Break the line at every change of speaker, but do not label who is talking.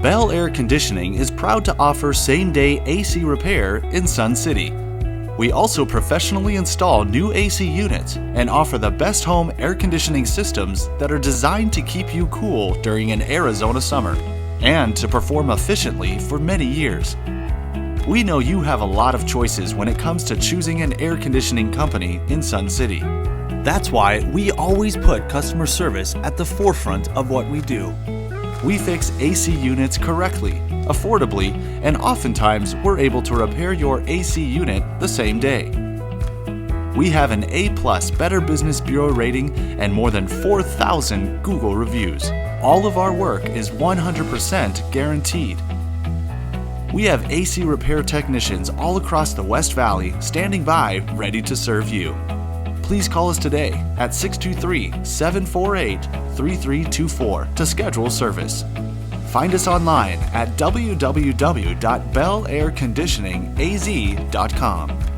Bell Air Conditioning is proud to offer same-day AC repair in Sun City. We also professionally install new AC units and offer the best home air conditioning systems that are designed to keep you cool during an Arizona summer and to perform efficiently for many years. We know you have a lot of choices when it comes to choosing an air conditioning company in Sun City. That's why we always put customer service at the forefront of what we do. We fix AC units correctly, affordably, and oftentimes we're able to repair your AC unit the same day. We have an A+ Better Business Bureau rating and more than 4,000 Google reviews. All of our work is 100% guaranteed. We have AC repair technicians all across the West Valley standing by ready to serve you. Please call us today at 623-748-3324 to schedule service. Find us online at www.bellairconditioningaz.com.